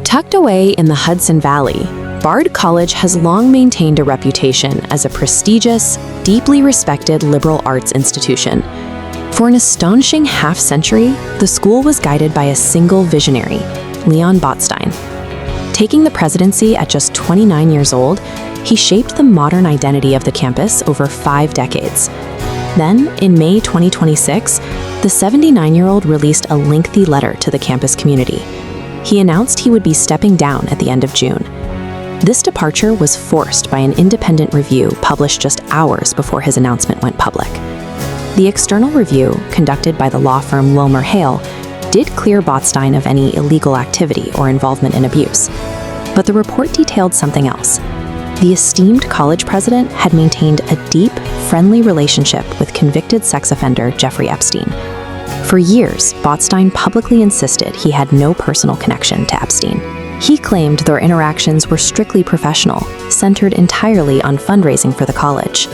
Tucked away in the Hudson Valley, Bard College has long maintained a reputation as a prestigious, deeply respected liberal arts institution. For an astonishing half-century, the school was guided by a single visionary, Leon Botstein. Taking the presidency at just 29 years old, he shaped the modern identity of the campus over 5 decades. Then, in May 2026, the 79-year-old released a lengthy letter to the campus community. He announced he would be stepping down at the end of June. This departure was forced by an independent review published just hours before his announcement went public. The external review, conducted by the law firm WilmerHale, did clear Botstein of any illegal activity or involvement in abuse. But the report detailed something else. The esteemed college president had maintained a deep, friendly relationship with convicted sex offender Jeffrey Epstein. For years, Botstein publicly insisted he had no personal connection to Epstein. He claimed their interactions were strictly professional, centered entirely on fundraising for the college.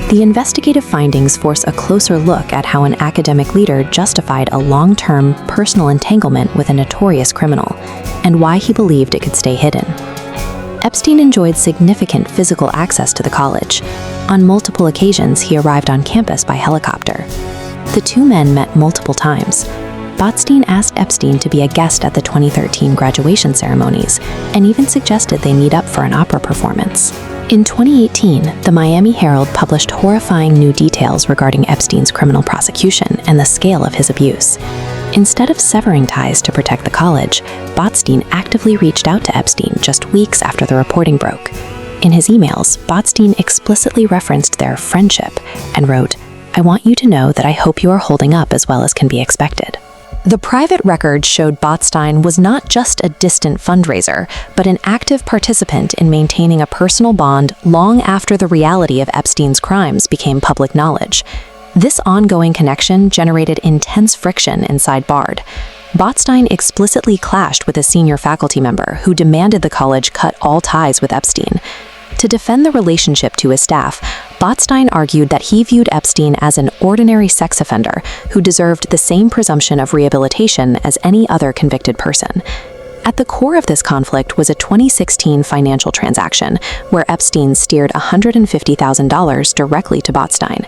The investigative findings force a closer look at how an academic leader justified a long-term, personal entanglement with a notorious criminal, and why he believed it could stay hidden. Epstein enjoyed significant physical access to the college. On multiple occasions, he arrived on campus by helicopter. The two men met multiple times. Botstein asked Epstein to be a guest at the 2013 graduation ceremonies, and even suggested they meet up for an opera performance. In 2018, the Miami Herald published horrifying new details regarding Epstein's criminal prosecution and the scale of his abuse. Instead of severing ties to protect the college, Botstein actively reached out to Epstein just weeks after the reporting broke. In his emails, Botstein explicitly referenced their friendship and wrote, "I want you to know that I hope you are holding up as well as can be expected." The private record showed Botstein was not just a distant fundraiser, but an active participant in maintaining a personal bond long after the reality of Epstein's crimes became public knowledge. This ongoing connection generated intense friction inside Bard. Botstein explicitly clashed with a senior faculty member who demanded the college cut all ties with Epstein. To defend the relationship to his staff, Botstein argued that he viewed Epstein as an ordinary sex offender who deserved the same presumption of rehabilitation as any other convicted person. At the core of this conflict was a 2016 financial transaction where Epstein steered $150,000 directly to Botstein.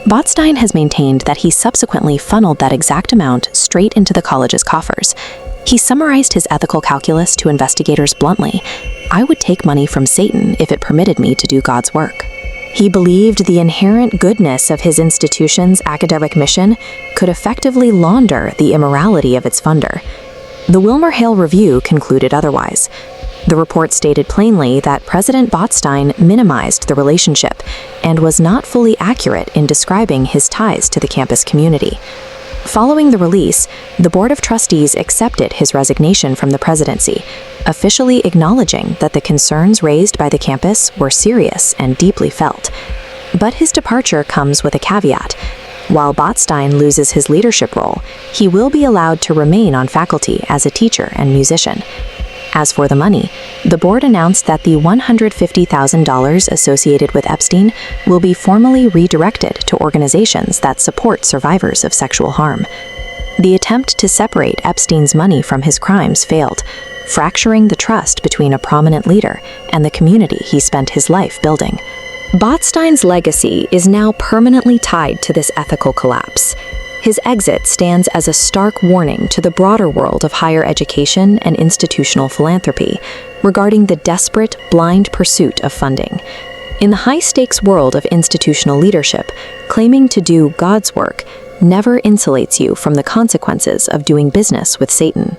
Botstein has maintained that he subsequently funneled that exact amount straight into the college's coffers. He summarized his ethical calculus to investigators bluntly: "I would take money from Satan if it permitted me to do God's work." He believed the inherent goodness of his institution's academic mission could effectively launder the immorality of its funder. The WilmerHale review concluded otherwise. The report stated plainly that President Botstein minimized the relationship and was not fully accurate in describing his ties to the campus community. Following the release, the Board of Trustees accepted his resignation from the presidency, officially acknowledging that the concerns raised by the campus were serious and deeply felt. But his departure comes with a caveat. While Botstein loses his leadership role, he will be allowed to remain on faculty as a teacher and musician. As for the money, the board announced that the $150,000 associated with Epstein will be formally redirected to organizations that support survivors of sexual harm. The attempt to separate Epstein's money from his crimes failed, fracturing the trust between a prominent leader and the community he spent his life building. Botstein's legacy is now permanently tied to this ethical collapse. His exit stands as a stark warning to the broader world of higher education and institutional philanthropy regarding the desperate, blind pursuit of funding. In the high-stakes world of institutional leadership, claiming to do God's work never insulates you from the consequences of doing business with Satan.